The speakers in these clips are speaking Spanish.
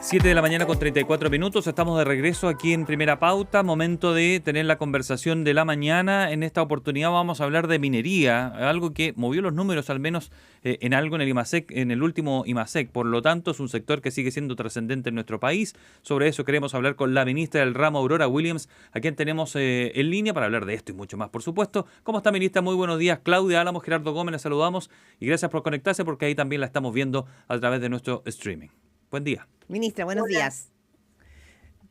7 de la mañana con 34 minutos, estamos de regreso aquí en Primera Pauta, momento de tener la conversación de la mañana. En esta oportunidad vamos a hablar de minería, algo que movió los números al menos en algo en el IMASEC, en el último IMASEC. Por lo tanto, es un sector que sigue siendo trascendente en nuestro país. Sobre eso queremos hablar con la ministra del ramo, Aurora Williams, a quien tenemos en línea para hablar de esto y mucho más, por supuesto. ¿Cómo está, ministra? Muy buenos días. Claudia Álamos, Gerardo Gómez, la saludamos y gracias por conectarse porque ahí también la estamos viendo a través de nuestro streaming. Buen día. Ministra, buenos Hola. días.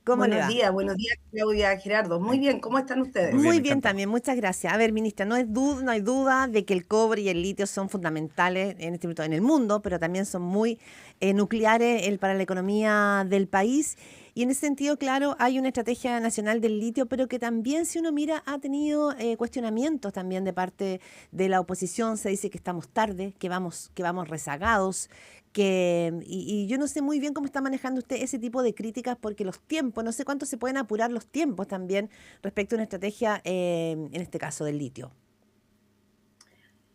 ¿Cómo le va? Buenos días, Claudia, Gerardo. Muy bien, ¿cómo están ustedes? Muy bien también, muchas gracias. A ver, ministra, no hay duda de que el cobre y el litio son fundamentales en este momento en el mundo, pero también son muy nucleares para la economía del país. Y en ese sentido, claro, hay una estrategia nacional del litio, pero que también, si uno mira, ha tenido cuestionamientos también de parte de la oposición. Se dice que estamos tarde, que vamos rezagados, y yo no sé muy bien cómo está manejando usted ese tipo de críticas, porque los tiempos, no sé cuánto se pueden apurar los tiempos también respecto a una estrategia, en este caso, del litio.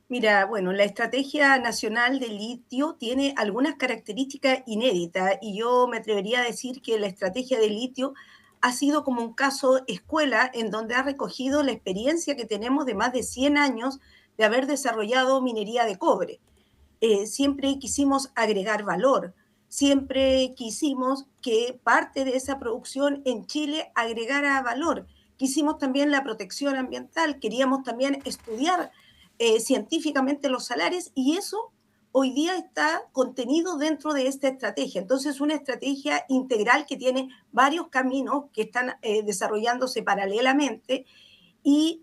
Mira, bueno, la Estrategia Nacional del Litio tiene algunas características inéditas y yo me atrevería a decir que la estrategia del litio ha sido como un caso escuela en donde ha recogido la experiencia que tenemos de más de 100 años de haber desarrollado minería de cobre. Siempre quisimos agregar valor, siempre quisimos que parte de esa producción en Chile agregara valor. Quisimos también la protección ambiental, queríamos también estudiar científicamente los salares y eso hoy día está contenido dentro de esta estrategia. Entonces, una estrategia integral que tiene varios caminos que están desarrollándose paralelamente y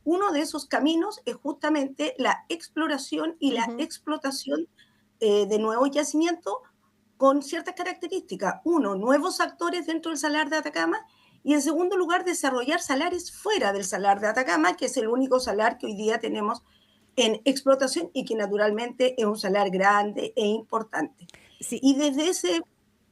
uno de esos caminos es justamente la exploración y la explotación de nuevos yacimientos con ciertas características. Uno, nuevos actores dentro del Salar de Atacama y en segundo lugar, desarrollar salares fuera del Salar de Atacama, que es el único salar que hoy día tenemos en explotación y que naturalmente es un salar grande e importante. Sí. Y desde ese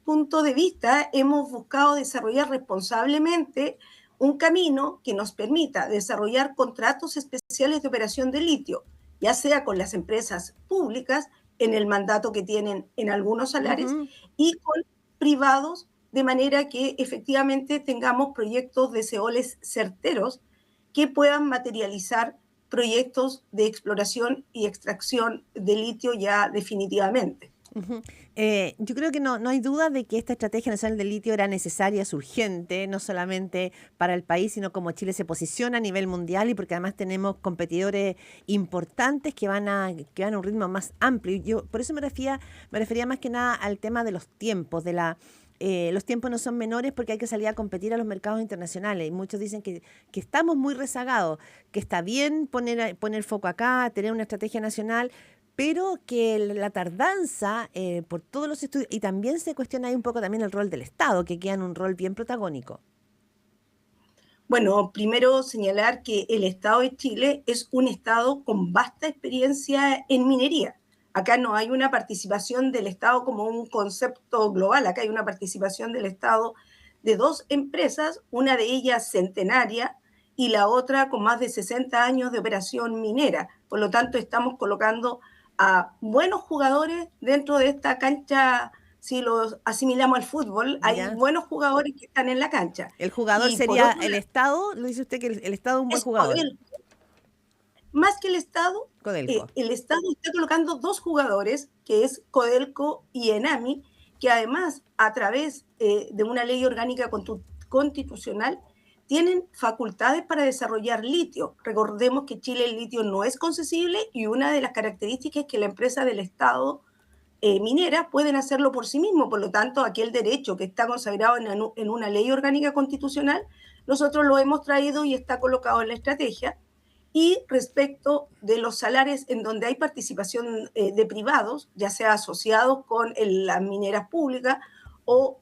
punto de vista hemos buscado desarrollar responsablemente un camino que nos permita desarrollar contratos especiales de operación de litio, ya sea con las empresas públicas en el mandato que tienen en algunos salares y con privados, de manera que efectivamente tengamos proyectos de seoles certeros que puedan materializar proyectos de exploración y extracción de litio ya definitivamente. Yo creo que no hay duda de que esta estrategia nacional del litio era necesaria, es urgente, no solamente para el país, sino como Chile se posiciona a nivel mundial y porque además tenemos competidores importantes que van a un ritmo más amplio. Yo por eso me refería más que nada al tema de los tiempos, los tiempos no son menores porque hay que salir a competir a los mercados internacionales y muchos dicen que estamos muy rezagados, que está bien poner foco acá, tener una estrategia nacional, pero que la tardanza por todos los estudios, y también se cuestiona ahí un poco también el rol del Estado, que queda en un rol bien protagónico. Bueno, primero señalar que el Estado de Chile es un Estado con vasta experiencia en minería. Acá no hay una participación del Estado como un concepto global, acá hay una participación del Estado de dos empresas, una de ellas centenaria y la otra con más de 60 años de operación minera. Por lo tanto, estamos colocando a buenos jugadores dentro de esta cancha. Si los asimilamos al fútbol, hay buenos jugadores que están en la cancha. ¿El jugador sería el Estado? ¿Lo dice usted que el Estado es un buen jugador? Más que el Estado, Codelco. el Estado está colocando dos jugadores, que es Codelco y Enami, que además, a través de una ley orgánica constitucional, tienen facultades para desarrollar litio. Recordemos que Chile el litio no es concesible y una de las características es que la empresa del Estado minera pueden hacerlo por sí mismo. Por lo tanto, aquel derecho que está consagrado en una ley orgánica constitucional, nosotros lo hemos traído y está colocado en la estrategia. Y respecto de los salarios en donde hay participación de privados, ya sea asociados con las mineras públicas o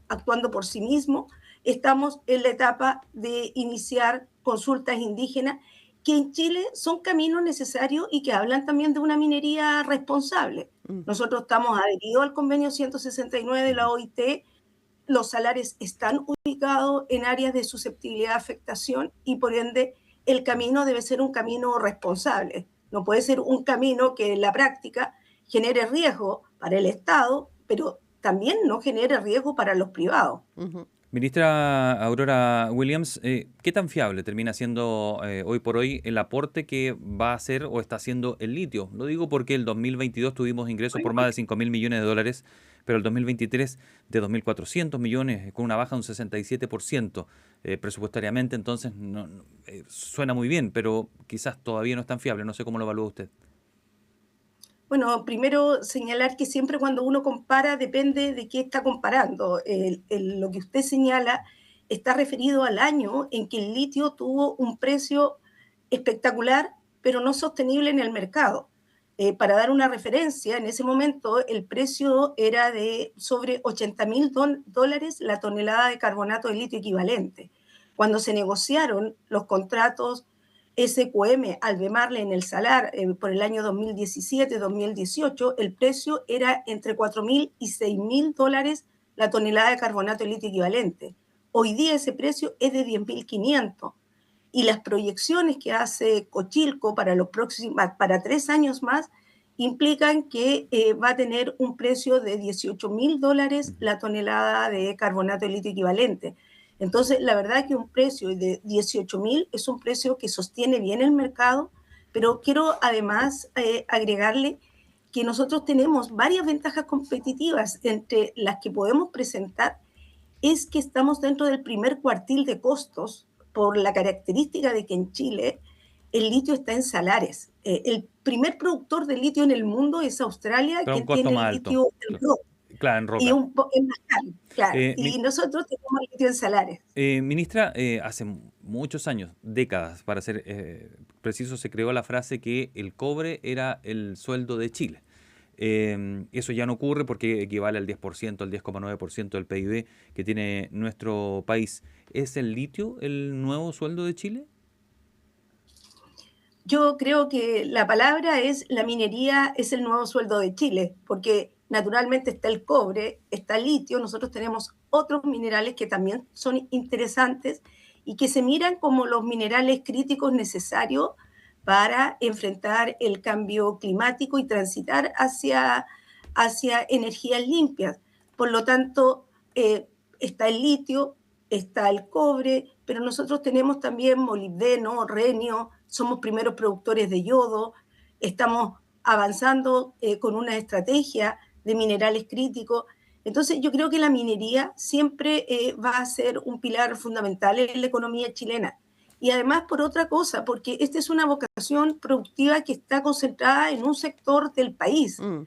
actuando por sí mismos, estamos en la etapa de iniciar consultas indígenas que en Chile son caminos necesarios y que hablan también de una minería responsable. Nosotros estamos adheridos al convenio 169 de la OIT, los salarios están ubicados en áreas de susceptibilidad de afectación y por ende el camino debe ser un camino responsable. No puede ser un camino que en la práctica genere riesgo para el Estado, pero también no genere riesgo para los privados. Ujú. Ministra Aurora Williams, ¿qué tan fiable termina siendo hoy por hoy el aporte que va a hacer o está haciendo el litio? Lo digo porque el 2022 tuvimos ingresos por más de 5.000 millones de dólares, pero el 2023 de 2.400 millones, con una baja de un 67% presupuestariamente, entonces suena muy bien, pero quizás todavía no es tan fiable, no sé cómo lo evalúa usted. Bueno, primero señalar que siempre cuando uno compara depende de qué está comparando. Lo que usted señala está referido al año en que el litio tuvo un precio espectacular, pero no sostenible en el mercado. Para dar una referencia, en ese momento el precio era de sobre $80.000 la tonelada de carbonato de litio equivalente. Cuando se negociaron los contratos SQM Albemarle en el Salar por el año 2017-2018, el precio era entre $4.000 y $6.000 la tonelada de carbonato de litio equivalente. Hoy día ese precio es de 10.500 y las proyecciones que hace Cochilco para 3 años más implican que va a tener un precio de $18.000 la tonelada de carbonato de litio equivalente. Entonces, la verdad es que un precio de 18.000 es un precio que sostiene bien el mercado, pero quiero además agregarle que nosotros tenemos varias ventajas competitivas, entre las que podemos presentar es que estamos dentro del primer cuartil de costos por la característica de que en Chile el litio está en salares. El primer productor de litio en el mundo es Australia, Pero a un quien costo tiene el más alto. litio en roca Claro, en y roca. es más caro, claro. Y Mi- nosotros tenemos litio en salares. Ministra, hace muchos años, décadas, para ser preciso, se creó la frase que el cobre era el sueldo de Chile. Eso ya no ocurre porque equivale al 10%, al 10,9% del PIB que tiene nuestro país. ¿Es el litio el nuevo sueldo de Chile? Yo creo que la palabra es la minería es el nuevo sueldo de Chile, porque naturalmente está el cobre, está el litio, nosotros tenemos otros minerales que también son interesantes y que se miran como los minerales críticos necesarios para enfrentar el cambio climático y transitar hacia energías limpias. Por lo tanto, está el litio, está el cobre, pero nosotros tenemos también molibdeno, renio, somos primeros productores de yodo, estamos avanzando con una estrategia de minerales críticos. Entonces, yo creo que la minería siempre va a ser un pilar fundamental en la economía chilena. Y además, por otra cosa, porque esta es una vocación productiva que está concentrada en un sector del país. Mm.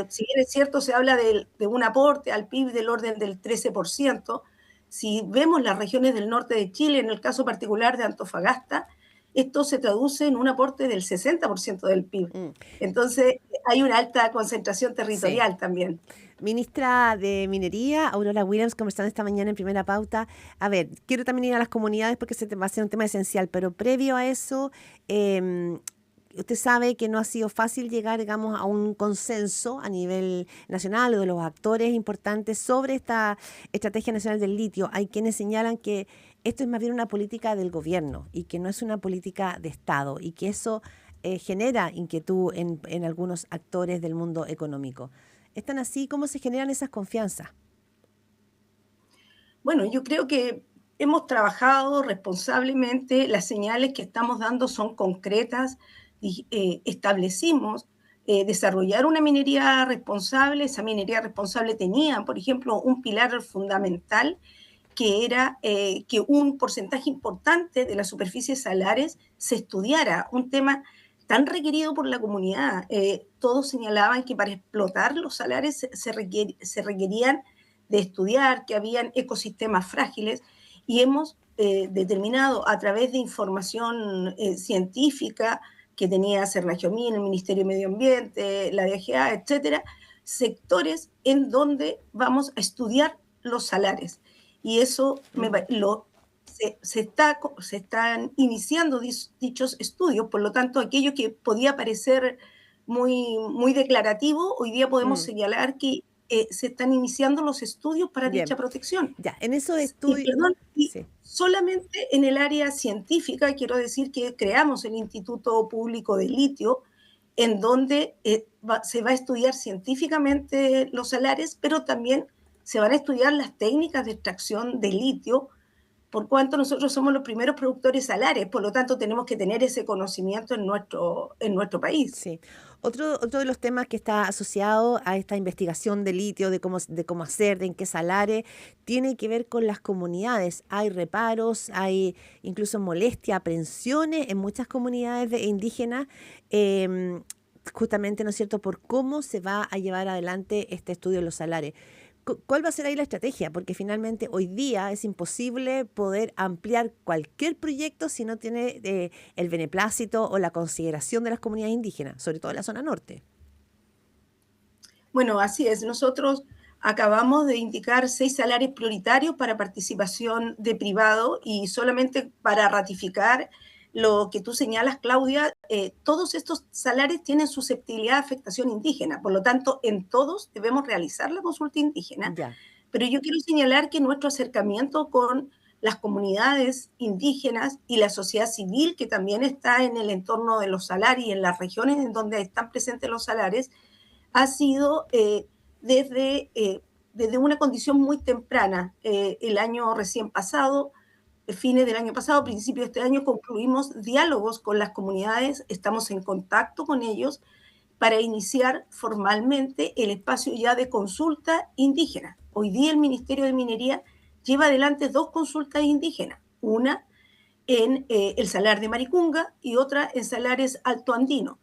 Si bien es cierto, se habla de un aporte al PIB del orden del 13%, si vemos las regiones del norte de Chile, en el caso particular de Antofagasta, esto se traduce en un aporte del 60% del PIB. Mm. Entonces, hay una alta concentración Sí. territorial también. Ministra de Minería, Aurora Williams, conversando esta mañana en Primera Pauta. A ver, quiero también ir a las comunidades porque va a ser un tema esencial, pero previo a eso, usted sabe que no ha sido fácil llegar, digamos, a un consenso a nivel nacional o de los actores importantes sobre esta Estrategia Nacional del Litio. Hay quienes señalan que esto es más bien una política del gobierno y que no es una política de Estado y que eso genera inquietud en algunos actores del mundo económico. ¿Están así? ¿Cómo se generan esas confianzas? Bueno, yo creo que hemos trabajado responsablemente, las señales que estamos dando son concretas, y, establecimos desarrollar una minería responsable. Esa minería responsable tenía, por ejemplo, un pilar fundamental que era que un porcentaje importante de las superficies salares se estudiara, un tema tan requerido por la comunidad. Todos señalaban que para explotar los salares se requerían de estudiar, que habían ecosistemas frágiles, y hemos determinado a través de información científica que tenía Cernagiomín, el Ministerio de Medio Ambiente, la DGA, etcétera, sectores en donde vamos a estudiar los salares. Y eso se están iniciando dichos estudios, por lo tanto, aquello que podía parecer muy declarativo, hoy día podemos Mm, señalar que se están iniciando los estudios para bien, dicha protección. ya, en esos Y, estudios, perdón, y sí. solamente en el área científica, quiero decir que creamos el Instituto Público de Litio, en donde se va a estudiar científicamente los salares, pero también se van a estudiar las técnicas de extracción de litio, por cuanto nosotros somos los primeros productores salares, por lo tanto tenemos que tener ese conocimiento en nuestro país. Sí. Otro de los temas que está asociado a esta investigación de litio, de cómo hacer, de en qué salares, tiene que ver con las comunidades. Hay reparos, hay incluso molestia, aprensiones en muchas comunidades indígenas, justamente, ¿no es cierto?, por cómo se va a llevar adelante este estudio de los salares. ¿Cuál va a ser ahí la estrategia? Porque finalmente hoy día es imposible poder ampliar cualquier proyecto si no tiene el beneplácito o la consideración de las comunidades indígenas, sobre todo en la zona norte. Bueno, así es. Nosotros acabamos de indicar 6 salarios prioritarios para participación de privado y solamente para ratificar lo que tú señalas, Claudia, todos estos salarios tienen susceptibilidad de afectación indígena, por lo tanto, en todos debemos realizar la consulta indígena, Ya, pero yo quiero señalar que nuestro acercamiento con las comunidades indígenas y la sociedad civil, que también está en el entorno de los salarios y en las regiones en donde están presentes los salarios, ha sido desde una condición muy temprana. El año recién pasado, fines del año pasado, principio de este año, concluimos diálogos con las comunidades, estamos en contacto con ellos para iniciar formalmente el espacio ya de consulta indígena. Hoy día el Ministerio de Minería lleva adelante 2 consultas indígenas, una en el Salar de Maricunga y otra en Salares Alto Andino.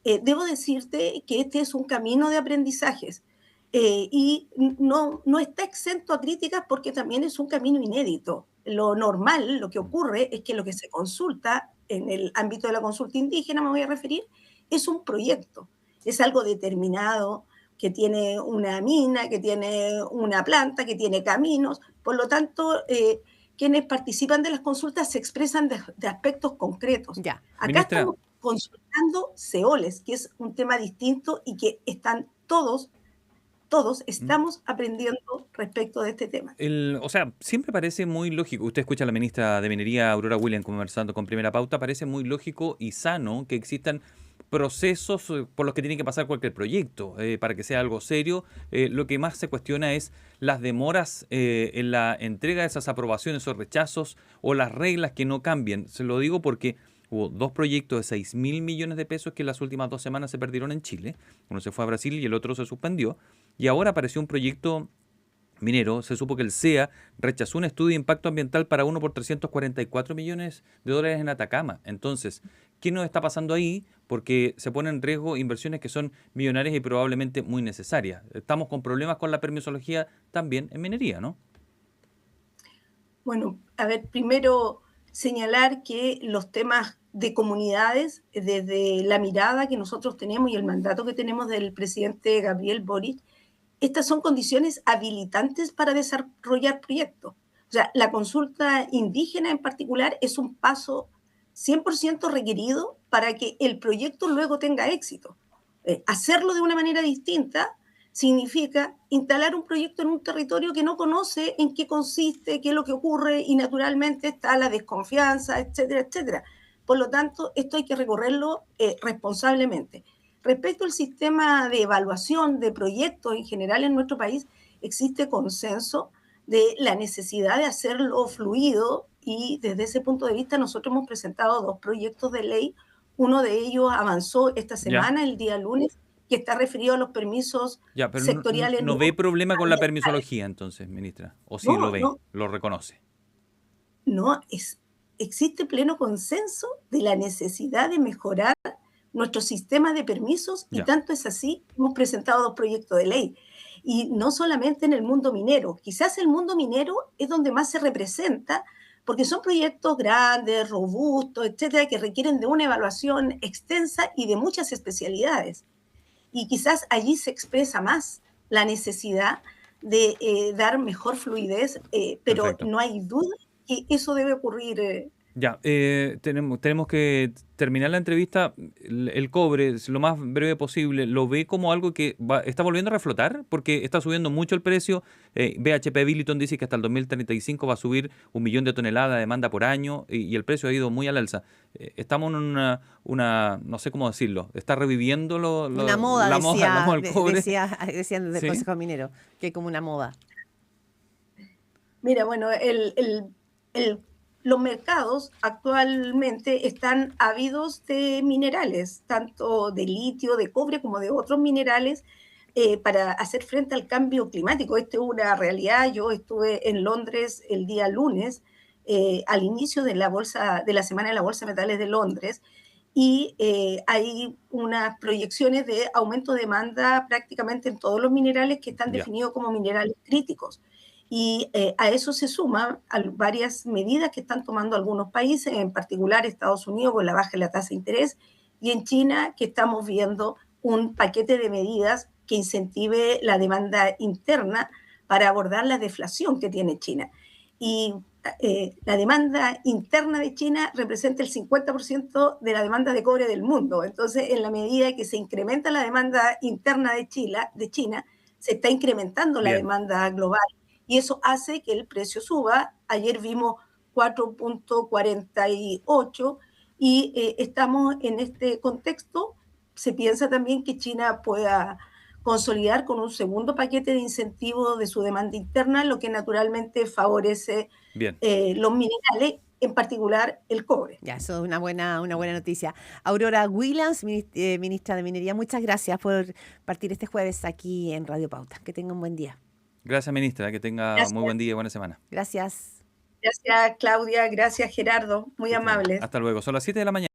Debo decirte que este es un camino de aprendizajes y no está exento a críticas porque también es un camino inédito. Lo normal, lo que ocurre es que lo que se consulta en el ámbito de la consulta indígena, me voy a referir, es un proyecto, es algo determinado que tiene una mina, que tiene una planta, que tiene caminos. Por lo tanto, quienes participan de las consultas se expresan de aspectos concretos. ya. Acá Ministra, estamos consultando ceoles, que es un tema distinto y que están todos estamos aprendiendo respecto de este tema. o sea, siempre parece muy lógico, usted escucha a la ministra de Minería, Aurora Williams, conversando con Primera Pauta, parece muy lógico y sano que existan procesos por los que tiene que pasar cualquier proyecto para que sea algo serio. Lo que más se cuestiona es las demoras en la entrega de esas aprobaciones o rechazos o las reglas que no cambien. Se lo digo porque hubo 2 proyectos de 6.000 millones de pesos que en las últimas 2 semanas se perdieron en Chile. Uno se fue a Brasil y el otro se suspendió. Y ahora apareció un proyecto minero. Se supo que el CEA rechazó un estudio de impacto ambiental para uno por 344 millones de dólares en Atacama. Entonces, ¿qué nos está pasando ahí? Porque se ponen en riesgo inversiones que son millonarias y probablemente muy necesarias. Estamos con problemas con la permisología también en minería, ¿no? Bueno, a ver, primero señalar que los temas de comunidades, desde la mirada que nosotros tenemos y el mandato que tenemos del presidente Gabriel Boric, estas son condiciones habilitantes para desarrollar proyectos. O sea, la consulta indígena en particular es un paso 100% requerido para que el proyecto luego tenga éxito. Hacerlo de una manera distinta significa instalar un proyecto en un territorio que no conoce en qué consiste, qué es lo que ocurre y naturalmente está la desconfianza, etcétera, etcétera. Por lo tanto, esto hay que recorrerlo responsablemente. Respecto al sistema de evaluación de proyectos en general en nuestro país, existe consenso de la necesidad de hacerlo fluido y desde ese punto de vista nosotros hemos presentado 2 proyectos de ley. Uno de ellos avanzó esta Ya, semana, el día lunes, que está referido a los permisos ya, pero sectoriales no ve problema con la ambientales. permisología entonces, ministra. ¿O sí lo No, ve, no, lo reconoce? no, existe pleno consenso de la necesidad de mejorar nuestro sistema de permisos y Ya. tanto es así, hemos presentado 2 proyectos de ley. Y no solamente en el mundo minero, quizás el mundo minero es donde más se representa porque son proyectos grandes, robustos, etcétera, que requieren de una evaluación extensa y de muchas especialidades. Y quizás allí se expresa más la necesidad de dar mejor fluidez, pero Perfecto. no hay duda que eso debe ocurrir, Ya, tenemos que terminar la entrevista. El cobre, lo más breve posible, ¿lo ve como algo que está volviendo a reflotar? Porque está subiendo mucho el precio. BHP Billiton dice que hasta el 2035 va a subir 1 millón de toneladas de demanda por año y el precio ha ido muy al alza. Estamos en no sé cómo decirlo, está reviviendo Una moda, la moda del cobre. decían desde el ¿Sí? Consejo Minero, que hay como una moda. Mira, bueno, los mercados actualmente están ávidos de minerales, tanto de litio, de cobre, como de otros minerales, para hacer frente al cambio climático. Esto es una realidad. Yo estuve en Londres el día lunes, al inicio de la semana de la Bolsa de Metales de Londres, y hay unas proyecciones de aumento de demanda prácticamente en todos los minerales que están Ya. definidos como minerales críticos. Y a eso se suman varias medidas que están tomando algunos países, en particular Estados Unidos con la baja de la tasa de interés, y en China, que estamos viendo un paquete de medidas que incentive la demanda interna para abordar la deflación que tiene China. Y la demanda interna de China representa el 50% de la demanda de cobre del mundo. Entonces, en la medida que se incrementa la demanda interna de China, se está incrementando la Bien. demanda global y eso hace que el precio suba. Ayer vimos 4.48 y estamos en este contexto. Se piensa también que China pueda consolidar con un segundo paquete de incentivos de su demanda interna, lo que naturalmente favorece Bien. los minerales, en particular el cobre. Ya, eso es una buena noticia. Aurora Williams, ministra de Minería, muchas gracias por partir este jueves aquí en Radio Pauta. Que tenga un buen día. Gracias, ministra. Que tenga muy Gracias. buen día y buena semana. Gracias. Gracias, Claudia. Gracias, Gerardo. Muy Que esté bien. amables. Hasta luego. Son las 7 de la mañana.